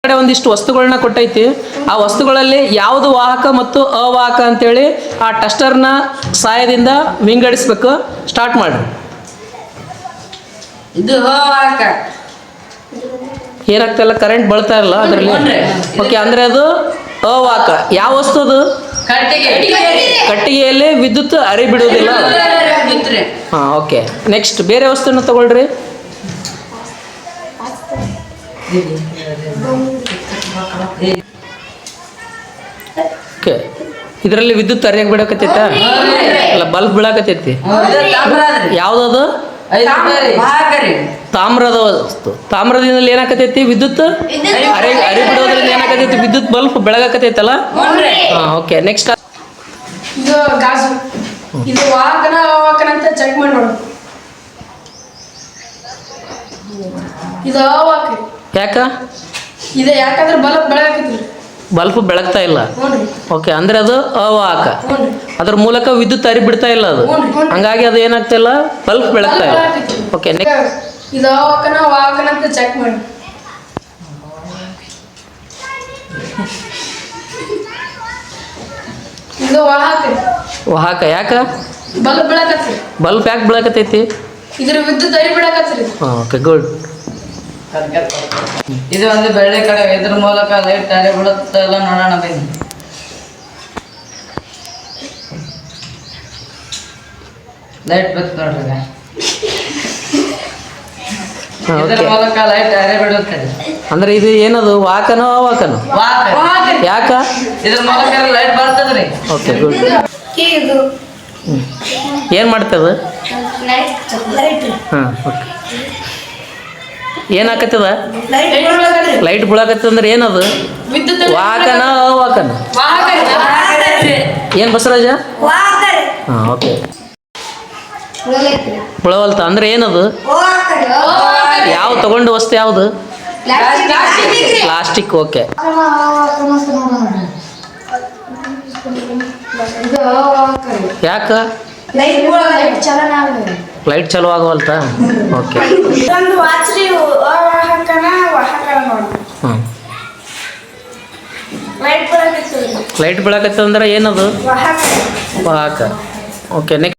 ಕಡೆ ಒಂದಿಷ್ಟು ವಸ್ತುಗಳನ್ನ ಕೊಟ್ಟೈತಿ. ಆ ವಸ್ತುಗಳಲ್ಲಿ ಯಾವುದು ವಾಹಕ ಮತ್ತು ಅವಾಹಕ ಅಂತೇಳಿ ಆ ಟೆಸ್ಟರ್ನ ಸಹಾಯದಿಂದ ವಿಂಗಡಿಸ್ಬೇಕು. ಸ್ಟಾರ್ಟ್ ಮಾಡ್ರಿ. ಇದು ಅವಾಹಕ. ಏನಾಗ್ತಿಲ್ಲ, ಕರೆಂಟ್ ಬಳ್ತಾ ಇಲ್ಲ ಅದರಲ್ಲಿ. ಓಕೆ, ಅಂದ್ರೆ ಅದು ಅವಾಹಕ. ಯಾವ ವಸ್ತು ಅದು? ಕಟ್ಟಿಗೆಯಲ್ಲಿ ವಿದ್ಯುತ್ ಹರಿಬಿಡುವುದಿಲ್ಲ. ಹಾಂ, ಓಕೆ. ನೆಕ್ಸ್ಟ್ ಬೇರೆ ವಸ್ತುನ ತಗೊಳ್ರಿ. ಓಕೆ, ಇದರಲ್ಲಿ ವಿದ್ಯುತ್ ಹರಿಯಾಗಿ ಬಿಡಕತ್ತೈತ? ಅಲ್ಲ, ಬಲ್ಬ್ ಬೀಳಕತ್ತೈತಿ. ಯಾವ್ದದು? ತಾಮ್ರದ ವಸ್ತು. ತಾಮ್ರದಿಂದ ಏನಾಕತೈತಿ? ವಿದ್ಯುತ್ ಹರಿ ಬಿಡೋದ್ರಿಂದ ಏನಾಕತೈತಿ? ವಿದ್ಯುತ್ ಬಲ್ಬ್ ಬೆಳಗಾಕತೈತಲ್ಲ. ಹಾಂ, ಓಕೆ. ನೆಕ್ಸ್ಟ್ ಇದು ಗಾಜು. ಇದು ವಾಹಕನ ಅವಾಹಕನ ಅಂತ ಚೆಕ್ ಮಾಡಿ ನೋಡು. ಇದು ಅವಾಹಕ. ಯಾಕ? ಇದು ಯಾಕಂದ್ರೆ ಬಲ್ಬ್ ಬೆಳಗಾಕತ್ರಿ. ಬಲ್ಬ್ ಬೆಳಗ್ತಾ ಇಲ್ಲ. ಓಕೆ, ಅಂದ್ರೆ ಅದು ಅವಾಹಕ. ಅದ್ರ ಮೂಲಕ ವಿದ್ಯುತ್ ಹರಿ ಬಿಡ್ತಾ ಇಲ್ಲ ಅದು. ಹಂಗಾಗಿ ಅದು ಏನಾಗ್ತಾ ಇಲ್ಲ, ಬಲ್ಬ್ ಬೆಳಗ್ತಾ ಇಲ್ಲ. ಓಕೆ, ಇದು ಅವಾಹಕನ ವಾಹಕನ ಅಂತ ಚೆಕ್ ಮಾಡಿ. ಇದು ವಾಹಕ. ವಾಹಕ. ಯಾಕ? ಬಲ್ಬ್ ಬೆಳಕತ್ರಿ. ಬಲ್ಬ್ ಯಾಕೆ ಬೆಳಕತ್ತೈತಿ? ಇದ್ರ ವಿದ್ಯುತ್ ಹರಿ ಬಿಡಕತ್ರಿ. ಹಾಂ, ಓಕೆ, ಗುಡ್. ಇದು ಒಂದು ಬೆಳ್ಳಿ ಕಡೆ, ಇದ್ರ ಮೂಲಕ ಲೈಟ್ ಹರಿ ಬಿಡುತ್ತಲ್ಲ, ನೋಡೋಣ ಬನ್ನಿ. ಲೈಟ್ ಬಂತು ನೋಡ್ರಿ. ಇದ್ರ ಮೂಲಕ ಲೈಟ್ ಹರಿ ಬಿಡುತ್ತದೆ. ಅಂದ್ರೆ ಇದು ಏನದು? ವಾಹಕನೋ ಅವಾಹಕನೋ? ಯಾಕ? ಇದ್ರ ಮೂಲಕ ಲೈಟ್ ಬರ್ತದ್ರಿ. Okay, good. ಏನು ಮಾಡ್ತದ? ಹಾಂ, ಓಕೆ. ಏನಾಕತ್ತದ? ಲೈಟ್ ಬೀಳಕತ್ತದ. ಅಂದ್ರೆ ಏನದು? ವಾಹಕನ ಅವಾಹಕನ? ಏನು ಬಸವರಾಜ? ಹಾಂ, ಓಕೆ. ಬೀಳವಲ್ತ ಅಂದ್ರೆ ಏನದು? ಯಾವ ತಗೊಂಡು ವಸ್ತು ಯಾವುದು? ಪ್ಲಾಸ್ಟಿಕ್. ಓಕೆ. ಯಾಕ? ಲೈಟ್ ಚಲೋ ಆಗವಲ್ತ. ಓಕೆ. ಹಾಂ, ಲೈಟ್ ಬೆಳಕತ್ತದ ಅಂದ್ರೆ ಏನದು? ವಾಹಕ. Okay, next